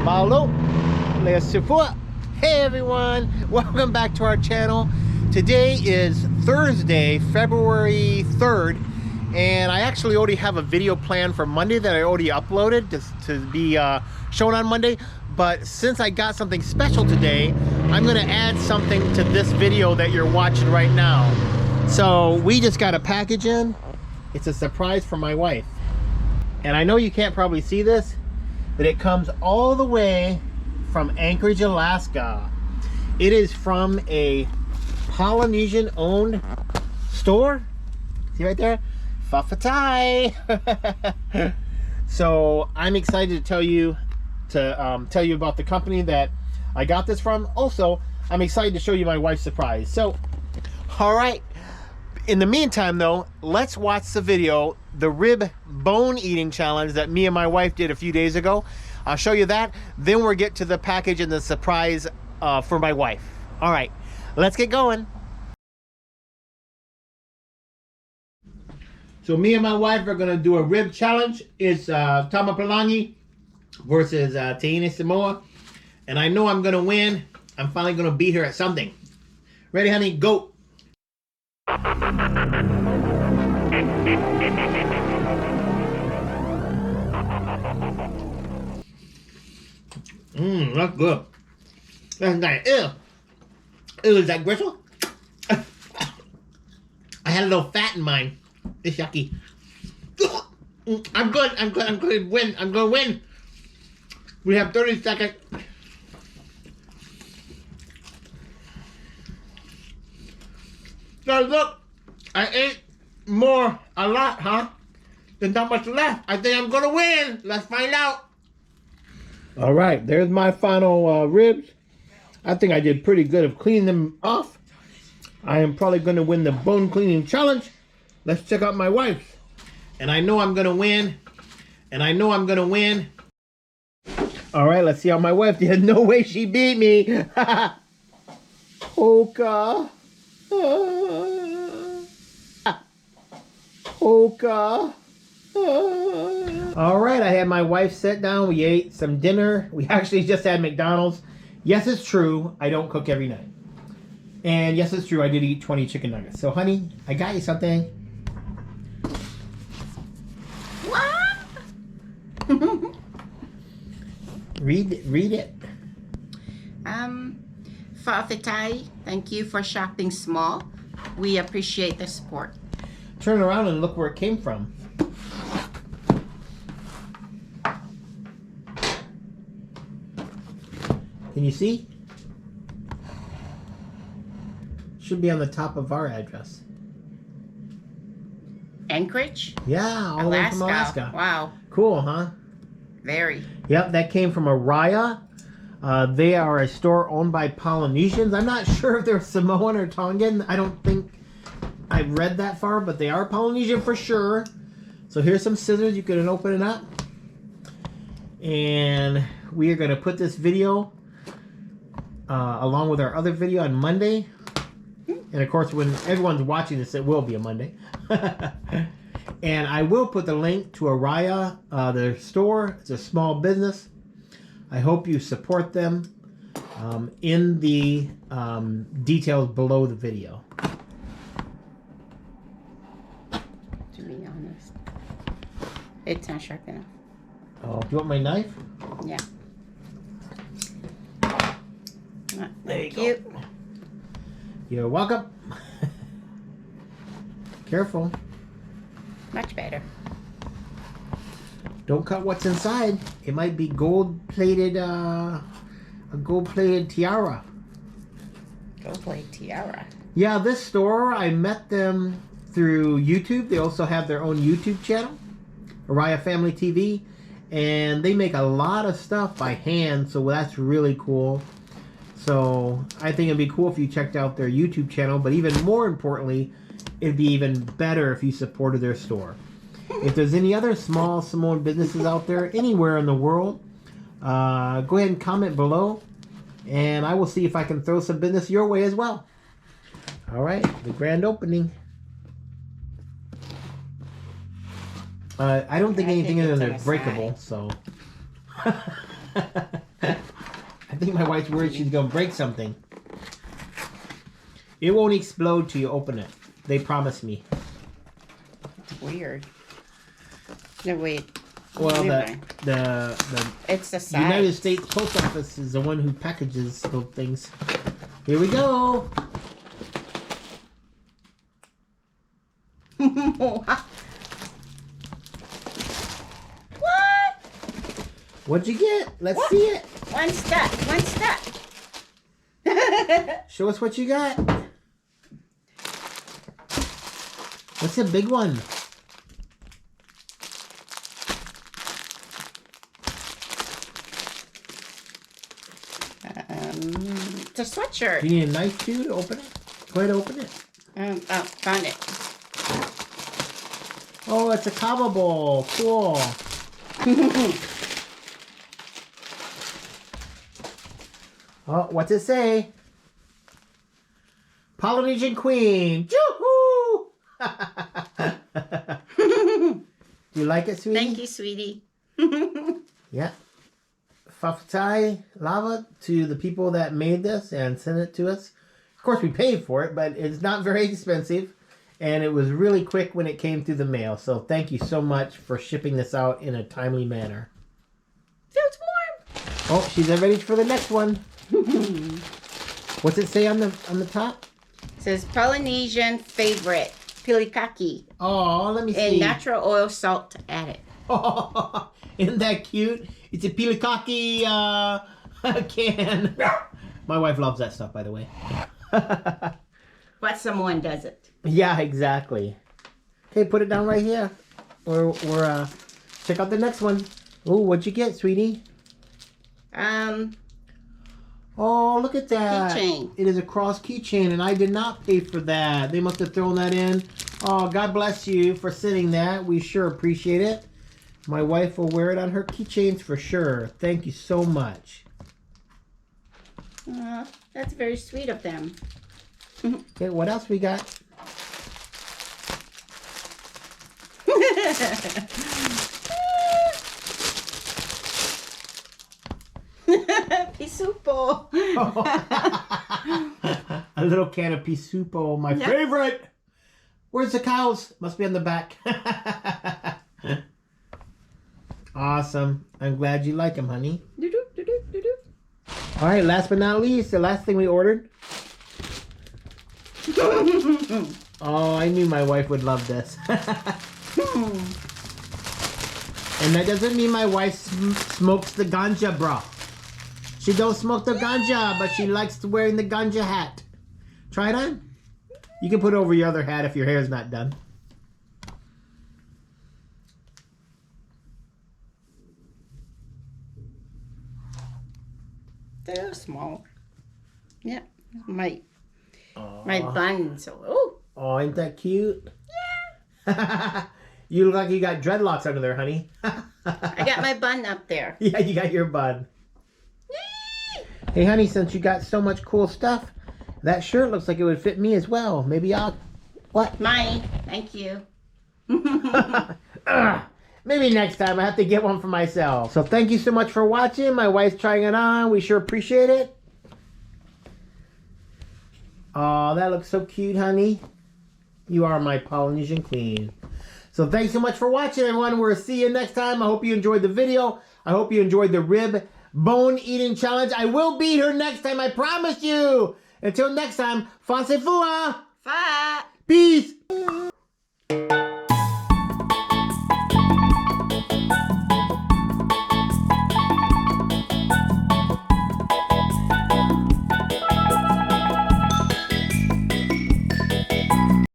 Malo, Leasufua. Hey everyone, welcome back to our channel. Today is Thursday, February 3rd, and I actually already have a video planned for Monday that I already uploaded to be shown on Monday. But since I got something special today, I'm gonna add something to this video that you're watching right now. So we just got a package in. It's a surprise for my wife. And I know you can't probably see this, but it comes all the way from Anchorage, Alaska. It is from a Polynesian owned store. See right there? Fa'I. So I'm excited to tell you about the company that I got this from. Also, I'm excited to show you my wife's surprise. So, all right. In the meantime, though, let's watch the video, the rib bone eating challenge that me and my wife did a few days ago. I'll show you that. Then we'll get to the package and the surprise for my wife. All right, let's get going. So me and my wife are gonna do a rib challenge. It's Tama Pelangi versus Teine Samoa. And I know I'm gonna win. I'm finally gonna beat her at something. Ready, honey? Go. That's good. That's nice. Ew. Ew, is that gristle? I had a little fat in mine. It's yucky. I'm good. I'm going to win. I'm going to win. We have 30 seconds. So look, I ate a lot, huh? There's not much left. I think I'm gonna win. Let's find out. All right, there's my final ribs. I think I did pretty good of cleaning them off. I am probably gonna win the bone cleaning challenge. Let's check out my wife's. And I know I'm gonna win. And I know I'm gonna win. All right, let's see how my wife did. No way she beat me. Hoka. Hoka. All right, I had my wife sit down. We ate some dinner. We actually just had McDonald's. Yes, it's true. I don't cook every night. And yes, it's true. I did eat 20 chicken nuggets. So, honey, I got you something. What? Read it. Fa'I, thank you for shopping small. We appreciate the support. Turn around and look where it came from. Can you see? Should be on the top of our address. Anchorage? Yeah, all the way from Alaska. Wow. Cool, huh? Very. Yep, that came from Araya. They are a store owned by Polynesians. I'm not sure if they're Samoan or Tongan. I don't think I've read that far, but they are Polynesian for sure. So here's some scissors. You can open it up. And we are going to put this video along with our other video on Monday. And of course, when everyone's watching this, it will be a Monday. And I will put the link to Araya, their store. It's a small business. I hope you support them in the details below the video. To be honest, it's not sharp enough. Oh, do you want my knife? Yeah. There you Cute. go. You're welcome. Careful. Much better. Don't cut what's inside. It might be gold-plated, a gold-plated tiara. Gold-plated tiara. Yeah, this store, I met them through YouTube. They also have their own YouTube channel, Araya Family TV, and they make a lot of stuff by hand, so that's really cool. So I think it'd be cool if you checked out their YouTube channel, but even more importantly, it'd be even better if you supported their store. If there's any other small Samoan businesses out there anywhere in the world, go ahead and comment below, and I will see if I can throw some business your way as well. All right, the grand opening. I don't think anything in there is breakable, so. think my wife's worried she's gonna break something. It won't explode till you open it. They promised me. Weird. No, wait. Well, Anyway. It's the size. United States Post Office is the one who packages those things. Here we go. What? What'd you get? Let's see it. One step. One step. Show us what you got. What's a big one? It's a sweatshirt. You need a knife too to open it? Go ahead and open it. Oh, found it. Oh, it's a kava bowl. Cool. Oh, what's it say? Polynesian Queen. Yoo-hoo! Do you like it, sweetie? Thank you, sweetie. Yeah. Fafutai lava to the people that made this and sent it to us. Of course, we paid for it, but it's not very expensive. And it was really quick when it came through the mail. So thank you so much for shipping this out in a timely manner. Feels warm. Oh, she's ready for the next one. What's it say on the top? It says Polynesian favorite, pilikaki. Oh, let me see. And natural oil salt added. Oh, isn't that cute? It's a pilikaki can. My wife loves that stuff, by the way. But someone does it. Yeah, exactly. Okay, put it down right here. Or check out the next one. Oh, what'd you get, sweetie? Oh, look at that. Keychain. It is a cross keychain, and I did not pay for that. They must have thrown that in. Oh, God bless you for sending that. We sure appreciate it. My wife will wear it on her keychains for sure. Thank you so much. That's very sweet of them. Okay, what else we got? Pisupo. A little can of pisupo, my favorite. Where's the cows? Must be on the back. Awesome. I'm glad you like them, honey. All right, last but not least, the last thing we ordered. Oh, I knew my wife would love this. And that doesn't mean my wife smokes the ganja, bro. She don't smoke the ganja, but she likes wearing the ganja hat. Try it on. You can put it over your other hat if your hair is not done. They're small. Yeah, my bun. So, Oh, ain't that cute? Yeah. You look like you got dreadlocks under there, honey. I got my bun up there. Yeah, you got your bun. Hey, honey, since you got so much cool stuff, that shirt looks like it would fit me as well. Maybe I'll... What? Mine. Thank you. Maybe next time I have to get one for myself. So thank you so much for watching. My wife's trying it on. We sure appreciate it. Oh, that looks so cute, honey. You are my Polynesian queen. So thanks so much for watching, everyone. We'll see you next time. I hope you enjoyed the video. I hope you enjoyed the rib bone eating challenge. I will beat her next time. I promise you. Until next time, Fa se fua. Fa. Peace.